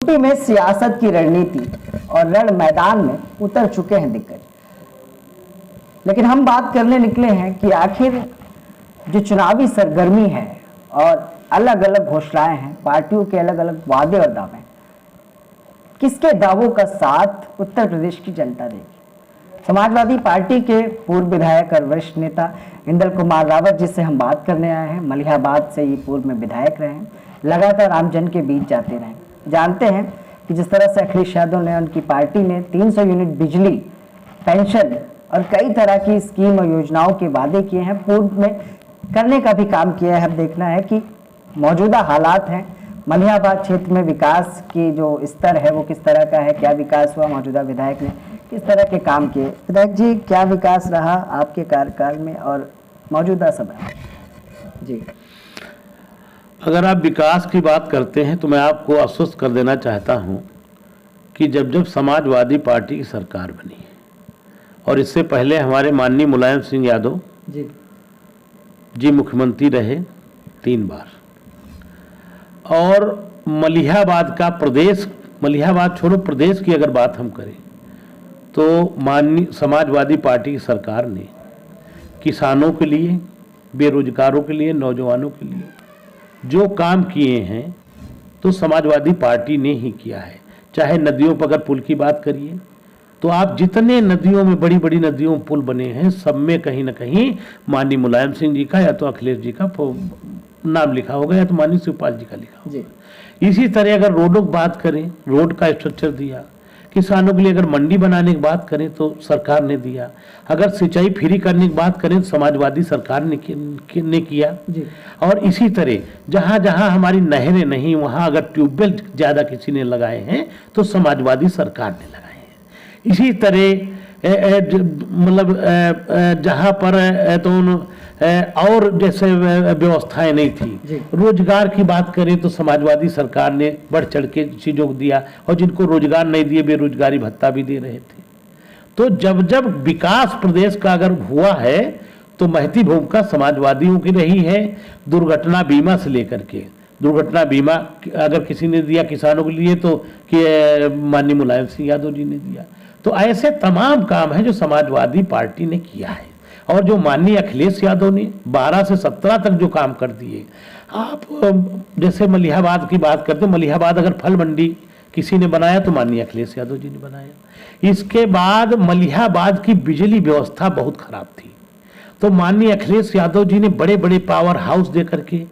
UP में सियासत की रणनीति और रण मैदान में उतर चुके हैं दिग्गज, लेकिन हम बात करने निकले हैं कि आखिर जो चुनावी सरगर्मी है और अलग अलग घोषणाएं हैं, पार्टियों के अलग अलग वादे और दावे, किसके दावों का साथ उत्तर प्रदेश की जनता देगी। समाजवादी पार्टी के पूर्व विधायक और वरिष्ठ नेता इंदल कुमार रावत जिससे हम बात करने आए हैं, मलिहाबाद से ये पूर्व में विधायक रहे हैं, लगातार आमजन के बीच जाते रहे, जानते हैं कि जिस तरह से अखिलेश यादव ने, उनकी पार्टी ने 300 यूनिट बिजली, पेंशन और कई तरह की स्कीम और योजनाओं के वादे किए हैं, पूर्व में करने का भी काम किया है। अब देखना है कि मौजूदा हालात हैं, मलिहाबाद क्षेत्र में विकास की जो स्तर है वो किस तरह का है, क्या विकास हुआ, मौजूदा विधायक ने किस तरह के काम किए। विधायक जी, क्या विकास रहा आपके कार्यकाल में और मौजूदा समय जी? अगर आप विकास की बात करते हैं तो मैं आपको आश्वस्त कर देना चाहता हूं कि जब समाजवादी पार्टी की सरकार बनी और इससे पहले हमारे माननीय मुलायम सिंह यादव जी मुख्यमंत्री रहे 3 बार, और मलिहाबाद का प्रदेश, मलिहाबाद छोड़ो प्रदेश की अगर बात हम करें तो माननीय समाजवादी पार्टी की सरकार ने किसानों के लिए, बेरोजगारों के लिए, नौजवानों के लिए जो काम किए हैं तो समाजवादी पार्टी ने ही किया है। चाहे नदियों पर अगर पुल की बात करिए तो आप जितने नदियों में, बड़ी बड़ी नदियों में पुल बने हैं, सब में कहीं ना कहीं माननीय मुलायम सिंह जी का या तो अखिलेश जी का नाम लिखा होगा या तो माननीय शिवपाल जी का लिखा होगा। इसी तरह अगर रोडों की बात करें, रोड का स्ट्रक्चर दिया, किसानों के लिए अगर मंडी बनाने की बात करें तो सरकार ने दिया, अगर सिंचाई फ्री करने की बात करें तो समाजवादी सरकार ने किया जी। और इसी तरह जहां जहां हमारी नहरें नहीं, वहां अगर ट्यूबवेल ज्यादा किसी ने लगाए हैं तो समाजवादी सरकार ने लगाए हैं। इसी तरह मतलब जहां पर तो और जैसे व्यवस्थाएं नहीं थी, रोजगार की बात करें तो समाजवादी सरकार ने बढ़ चढ़ के चीजों को दिया, और जिनको रोजगार नहीं दिए बेरोजगारी भत्ता भी दे रहे थे। तो जब विकास प्रदेश का अगर हुआ है तो महती भूमिका समाजवादियों की रही है। दुर्घटना बीमा से लेकर के, दुर्घटना बीमा अगर किसी ने दिया किसानों के लिए तो माननीय मुलायम सिंह यादव जी ने दिया। तो ऐसे तमाम काम है जो समाजवादी पार्टी ने किया है, और जो माननीय अखिलेश यादव ने 12 से 17 तक जो काम कर दिए। आप जैसे मलिहाबाद की बात करते, मलिहाबाद अगर फल मंडी किसी ने बनाया तो माननीय अखिलेश यादव जी ने बनाया। इसके बाद मलिहाबाद की बिजली व्यवस्था बहुत खराब थी, तो माननीय अखिलेश यादव जी ने बड़े बड़े पावर हाउस दे करके,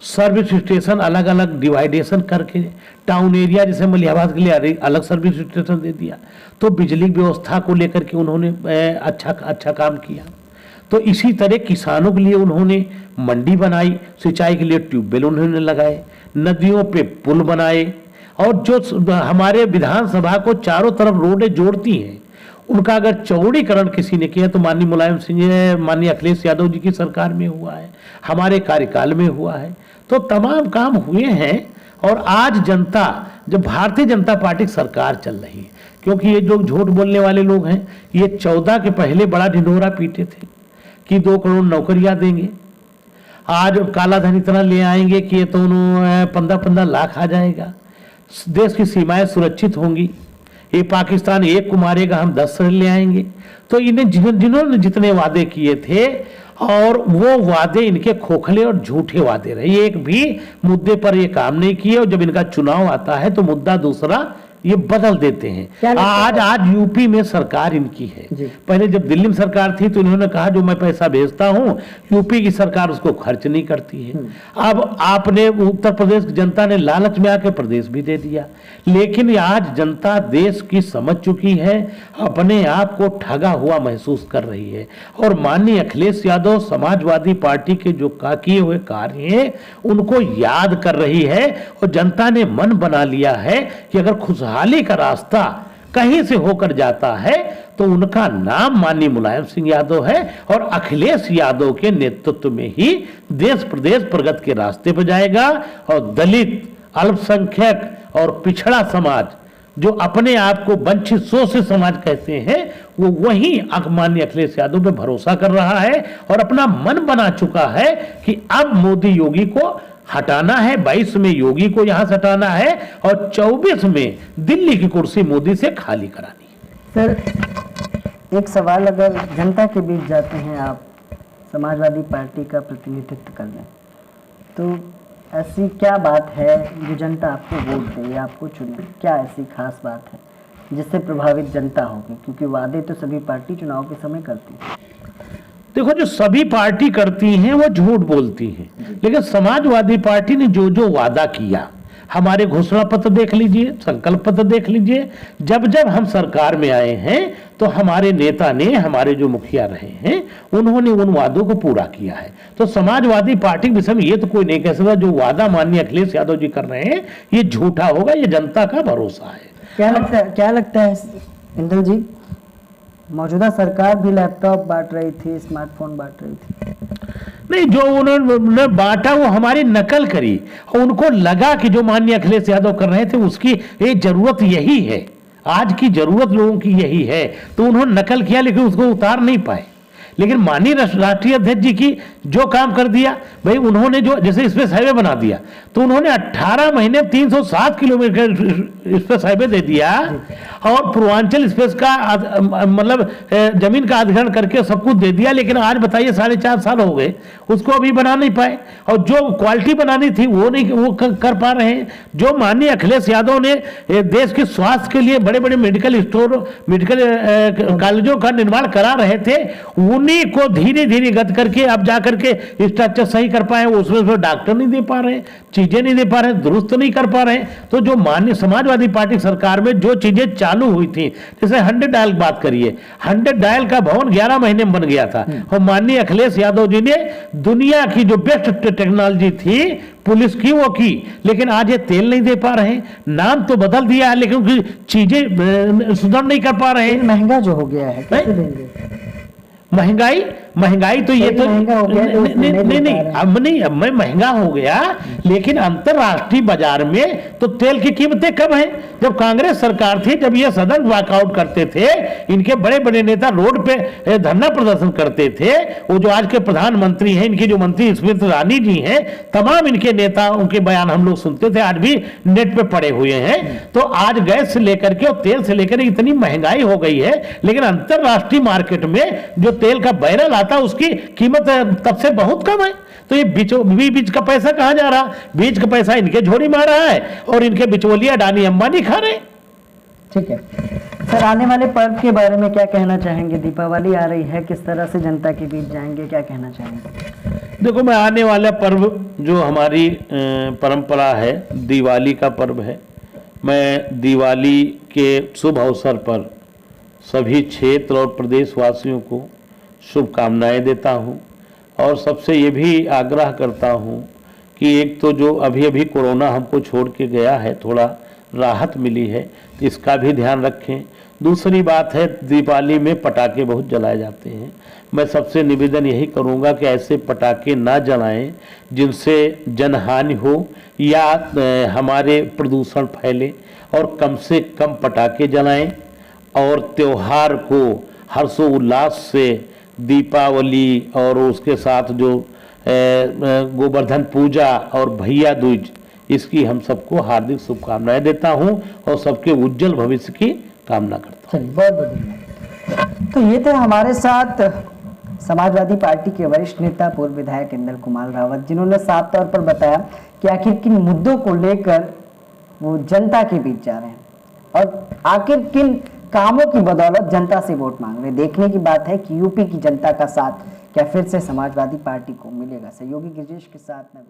सर्विस स्टेशन अलग अलग डिवाइडेशन करके, टाउन एरिया जैसे मलिहाबाद के लिए अलग सर्विस स्टेशन दे दिया। तो बिजली व्यवस्था को लेकर के उन्होंने अच्छा काम किया। तो इसी तरह किसानों के लिए उन्होंने मंडी बनाई, सिंचाई के लिए ट्यूबवेल उन्होंने लगाए, नदियों पे पुल बनाए, और जो हमारे विधानसभा को चारों तरफ रोडें जोड़ती हैं उनका अगर चौड़ीकरण किसी ने किया तो माननीय मुलायम सिंह, माननीय अखिलेश यादव जी की सरकार में हुआ है, हमारे कार्यकाल में हुआ है। तो तमाम काम हुए हैं, और आज जनता, जब भारतीय जनता पार्टी की सरकार चल रही है, क्योंकि ये लोग झूठ बोलने वाले लोग हैं, ये 14 के पहले बड़ा ढिंढोरा पीटे थे कि 2 करोड़ नौकरियां देंगे, आज काला धन इतना ले आएंगे कि ये तो 15-15 लाख आ जाएगा, देश की सीमाएं सुरक्षित होंगी, ये पाकिस्तान एक को मारेगा, हम 10 ले आएंगे। तो इन्हें जिन्होंने जितने वादे किए थे, और वो वादे इनके खोखले और झूठे वादे रहे, एक भी मुद्दे पर ये काम नहीं किए, और जब इनका चुनाव आता है तो मुद्दा दूसरा ये बदल देते हैं। आज यूपी में सरकार इनकी है। पहले जब दिल्ली में सरकार थी तो इन्होंने कहा जो मैं पैसा भेजता हूं यूपी की सरकार उसको खर्च नहीं करती है। अब आपने उत्तर प्रदेश की जनता ने लालच में आके प्रदेश भी दे दिया, लेकिन आज जनता देश की समझ चुकी है, अपने आप को ठगा हुआ महसूस कर रही है, और माननीय अखिलेश यादव समाजवादी पार्टी के जो किए हुए कार्य हैं उनको याद कर रही है, और जनता ने मन बना लिया है कि अगर खुशहाली का रास्ता कहीं से होकर जाता है तो उनका नाम माननीय मुलायम सिंह यादव है, और अखिलेश यादव के नेतृत्व में ही देश प्रदेश प्रगति के रास्ते पर जाएगा। और दलित, अल्पसंख्यक और पिछड़ा समाज जो अपने आप को वंचित शोषित समाज कहते हैं, वो वही माननीय अखिलेश यादव पे भरोसा कर रहा है और अपना मन बना चुका है कि अब मोदी योगी को हटाना है, 22 में योगी को यहां से हटाना है और 24 में दिल्ली की कुर्सी मोदी से खाली करानी है। सर एक सवाल, अगर जनता के बीच जाते हैं आप, समाजवादी पार्टी का प्रतिनिधित्व करने, तो ऐसी क्या बात है जो जनता आपको वोट दे या आपको चुने? क्या ऐसी खास बात है जिससे प्रभावित जनता होगी? क्योंकि वादे तो सभी पार्टी चुनाव के समय करती है। देखो, जो सभी पार्टी करती हैं वो झूठ बोलती हैं, लेकिन समाजवादी पार्टी ने जो जो वादा किया, हमारे घोषणा पत्र देख लीजिए, संकल्प पत्र देख लीजिए, जब जब हम सरकार में आए हैं तो हमारे नेता ने, हमारे जो मुखिया रहे हैं, उन्होंने उन वादों को पूरा किया है। तो समाजवादी पार्टी के विषय में ये तो कोई नहीं कह सकता जो वादा माननीय अखिलेश यादव जी कर रहे हैं ये झूठा होगा, ये जनता का भरोसा है। क्या लगता है इंदल जी, मौजूदा सरकार भी लैपटॉप बांट रही थी, स्मार्टफोन बांट रही थी? नहीं, जो उन्होंने बांटा वो हमारी नकल करी और उनको लगा कि जो माननीय अखिलेश यादव कर रहे थे उसकी ये जरूरत यही है, आज की जरूरत लोगों की यही है, तो उन्होंने नकल किया लेकिन उसको उतार नहीं पाए। लेकिन माननीय राष्ट्रीय अध्यक्ष जी की जो काम कर दिया भाई, उन्होंने जो जैसे स्पेस हाईवे बना दिया तो उन्होंने 18 महीने 307 किलोमीटर स्पेस हाईवे दे दिया और पूर्वांचल स्पेस का मतलब जमीन का अधिग्रहण करके सब कुछ दे दिया। लेकिन आज बताइए 4.5 साल हो गए उसको अभी बना नहीं पाए, और जो क्वालिटी बनानी थी वो नहीं वो कर पा रहे हैं। जो माननीय अखिलेश यादव ने देश के स्वास्थ्य के लिए बड़े बड़े मेडिकल स्टोर, मेडिकल कॉलेजों का निर्माण करा रहे थे, उन्हीं को धीरे धीरे गत करके अब जाकर के स्ट्रक्चर सही कर पाए, उसमें डॉक्टर नहीं दे पा रहे, चीजें नहीं दे पा रहे, दुरुस्त नहीं कर पा रहे। तो जो माननीय समाजवादी पार्टी सरकार में जो चीजें चालू हुई थी, जैसे 100 डायल बात करिए, 100 डायल का भवन 11 महीने में बन गया था और माननीय अखिलेश यादव जी ने दुनिया की जो बेस्ट टेक्नोलॉजी थी पुलिस की वो की, लेकिन आज ये तेल नहीं दे पा रहे, नाम तो बदल दिया है लेकिन चीजें सुधार नहीं कर पा रहे। महंगा जो हो गया है कैसे देंगे? महंगाई तो ये तो नहीं, अब मैं महंगा हो गया, लेकिन अंतरराष्ट्रीय बाजार में तो तेल की कीमतें कम हैं। जब कांग्रेस सरकार थी, जब ये सदन वॉकआउट करते थे, इनके बड़े बड़े नेता रोड पे धरना प्रदर्शन करते थे, वो जो आज के प्रधानमंत्री हैं, इनकी जो मंत्री स्मृति ईरानी जी हैं, तमाम इनके नेता उनके बयान हम लोग सुनते थे, आज भी नेट पे पड़े हुए हैं। तो आज गैस से लेकर के और तेल से लेकर इतनी महंगाई हो गई है, लेकिन अंतरराष्ट्रीय मार्केट में जो तेल का बैरल आता उसकी कीमत तब से बहुत कम है। तो ये बीच का पैसा कहां जा रहा? बीच का पैसा इनके झोली मार रहा है और इनके बिचौलिया अडानी अंबानी खा रहे। ठीक है सर, आने वाले पर्व के बारे में क्या कहना चाहेंगे? दीपावली आ रही है, किस तरह से जनता के बीच जाएंगे, क्या कहना चाहेंगे? देखो, मैं आने वाला पर्व जो हमारी परंपरा है, दिवाली का पर्व है, मैं दिवाली के शुभ अवसर पर सभी क्षेत्र और प्रदेशवासियों को शुभकामनाएं देता हूं और सबसे ये भी आग्रह करता हूं कि एक तो जो अभी अभी कोरोना हमको छोड़ के गया है, थोड़ा राहत मिली है, तो इसका भी ध्यान रखें। दूसरी बात है, दिवाली में पटाखे बहुत जलाए जाते हैं, मैं सबसे निवेदन यही करूंगा कि ऐसे पटाखे ना जलाएं जिनसे जनहानि हो या हमारे प्रदूषण फैले, और कम से कम पटाखे जलाएं और त्योहार को हर्षोल्लास से दीपावली और उसके साथ जो गोवर्धन पूजा और भैया दूज, इसकी हम सबको हार्दिक शुभकामनाएं देता हूं और सबके उज्जवल भविष्य की कामना करता हूं। बहुत बहुत धन्यवाद। तो ये थे हमारे साथ समाजवादी पार्टी के वरिष्ठ नेता पूर्व विधायक इंदल कुमार रावत, जिन्होंने साफ तौर पर बताया कि आखिर किन मुद्दों को लेकर वो जनता के बीच जा रहे हैं और आखिर किन कामों की बदौलत जनता से वोट मांग रहे। देखने की बात है कि यूपी की जनता का साथ क्या फिर से समाजवादी पार्टी को मिलेगा। सहयोगी गिरीश के साथ मैं